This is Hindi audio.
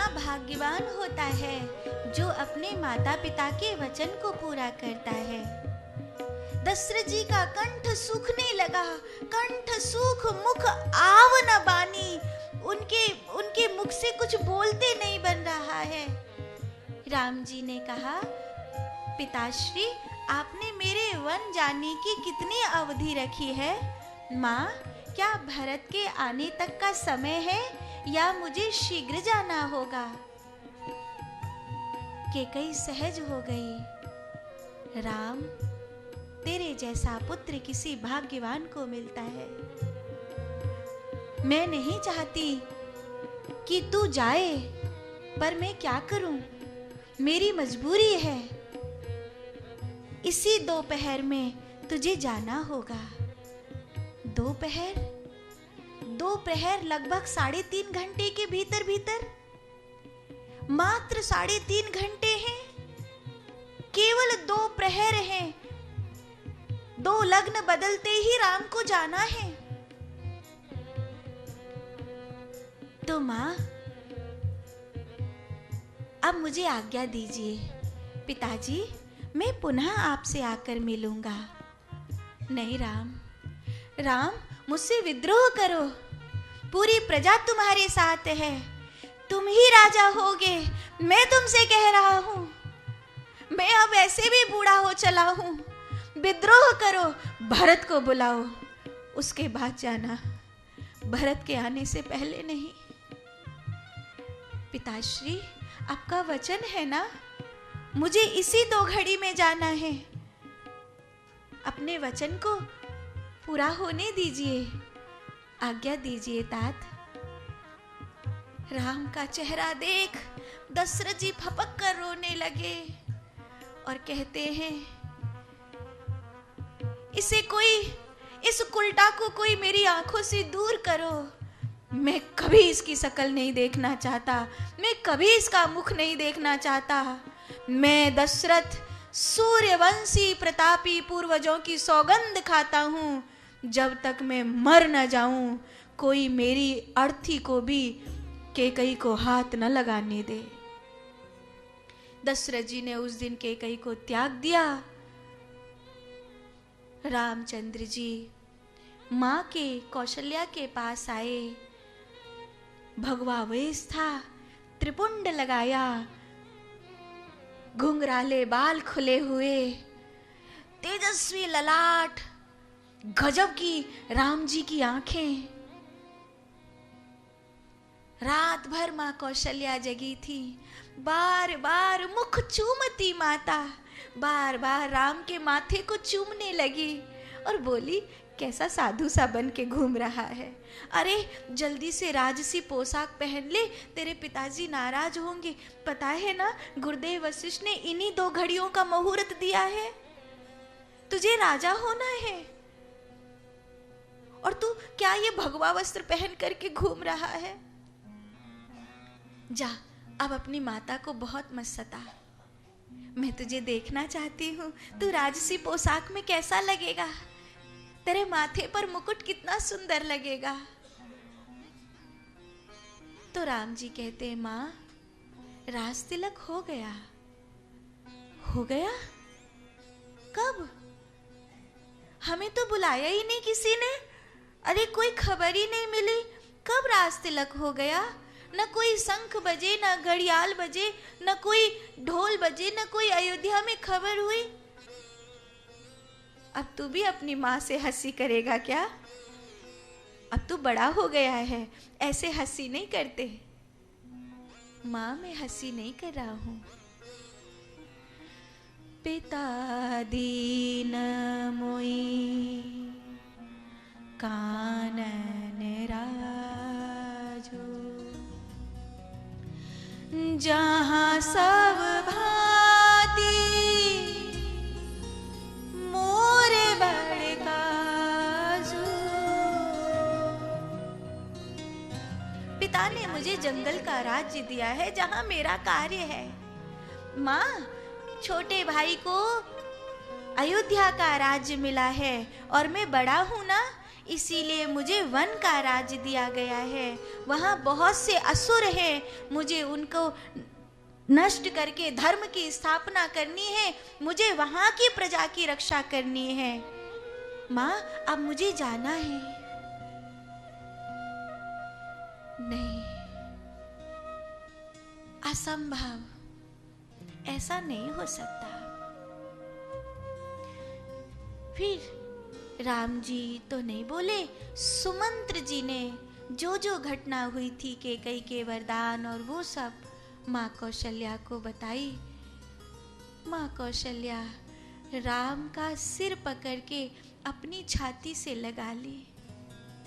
कितना भाग्यवान होता है जो अपने माता पिता के वचन को पूरा करता है। दशरथ जी का कंठ सूखने लगा, कंठ सूख मुख आव न बानी, उनके मुख से कुछ बोलते नहीं बन रहा है। राम जी ने कहा, पिताश्री आपने मेरे वन जाने की कितनी अवधि रखी है? माँ, क्या भरत के आने तक का समय है या मुझे शीघ्र जाना होगा? कैकेयी सहज हो गई। राम, तेरे जैसा पुत्र किसी भाग्यवान को मिलता है। मैं नहीं चाहती कि तू जाए, पर मैं क्या करूं? मेरी मजबूरी है। इसी दोपहर में तुझे जाना होगा। दोपहर लगभग 3.5 घंटे के भीतर भीतर, मात्र 3.5 घंटे हैं, केवल 2 प्रहर हैं। 2 लग्न बदलते ही राम को जाना है। तो माँ, अब मुझे आज्ञा दीजिए। पिताजी, मैं पुनः आपसे आकर मिलूंगा। नहीं राम, मुझसे विद्रोह करो। पूरी प्रजा तुम्हारे साथ है, तुम ही राजा होगे। मैं तुमसे कह रहा हूं, मैं अब ऐसे भी बूढ़ा हो चला हूं। विद्रोह करो, भरत को बुलाओ, उसके बाद जाना, भरत के आने से पहले नहीं। पिताश्री, आपका वचन है ना? मुझे इसी 2 घड़ी में जाना है। अपने वचन को पूरा होने दीजिए, आज्ञा दीजिए तात। राम का चेहरा देख दशरथ जी फपक कर रोने लगे और कहते हैं, इस कुलटा को कोई मेरी आंखों से दूर करो। मैं कभी इसकी शक्ल नहीं देखना चाहता, मैं कभी इसका मुख नहीं देखना चाहता। मैं दशरथ सूर्यवंशी प्रतापी पूर्वजों की सौगंध खाता हूं, जब तक मैं मर न जाऊं कोई मेरी अर्थी को भी कैकेयी को हाथ न लगाने दे। दशरथ जी ने उस दिन कैकेयी को त्याग दिया। रामचंद्र जी माँ के कौशल्या के पास आए। भगवा वेश था, त्रिपुंड लगाया, घुंघराले बाल खुले हुए, तेजस्वी ललाट, गजब की राम जी की आंखें। रात भर माँ कौशल्या जगी थी, बार बार मुख चूमती माता, बार बार राम के माथे को चूमने लगी और बोली, कैसा साधु सा बन के घूम रहा है। अरे जल्दी से राजसी पोशाक पहन ले, तेरे पिताजी नाराज होंगे। पता है ना, गुरुदेव वशिष्ठ ने इन्हीं 2 घड़ियों का मुहूर्त दिया है, तुझे राजा होना है। और तू क्या ये भगवा वस्त्र पहन करके घूम रहा है? जा, अब अपनी माता को बहुत मत सता। मैं तुझे देखना चाहती हूँ, तू राजसी पोशाक में कैसा लगेगा, तेरे माथे पर मुकुट कितना सुंदर लगेगा। तो राम जी कहते, माँ, राज तिलक हो गया। हो गया? कब? हमें तो बुलाया ही नहीं किसी ने। अरे कोई खबर ही नहीं मिली, कब राज तिलक हो गया? न कोई शंख बजे, न घड़ियाल बजे, न कोई ढोल बजे, न कोई अयोध्या में खबर हुई। अब तू भी अपनी माँ से हंसी करेगा क्या? अब तू बड़ा हो गया है, ऐसे हंसी नहीं करते। माँ, मैं हंसी नहीं कर रहा हूँ। पिता दीन मोई कानन राजो, जहाँ सब भांति मोरे बड़ काजू। पिता ने मुझे जंगल का राज्य दिया है, जहाँ मेरा कार्य है। माँ, छोटे भाई को अयोध्या का राज्य मिला है और मैं बड़ा हूं ना, इसीलिए मुझे वन का राज्य दिया गया है। वहाँ बहुत से असुर हैं, मुझे उनको नष्ट करके धर्म की स्थापना करनी है, मुझे वहाँ की प्रजा की रक्षा करनी है। माँ, अब मुझे जाना है। नहीं, असंभव, ऐसा नहीं हो सकता। फिर राम जी तो नहीं बोले, सुमंत्र जी ने जो जो घटना हुई थी कैकेयी के वरदान और वो सब माँ कौशल्या को बताई। माँ कौशल्या राम का सिर पकड़ के अपनी छाती से लगा ली।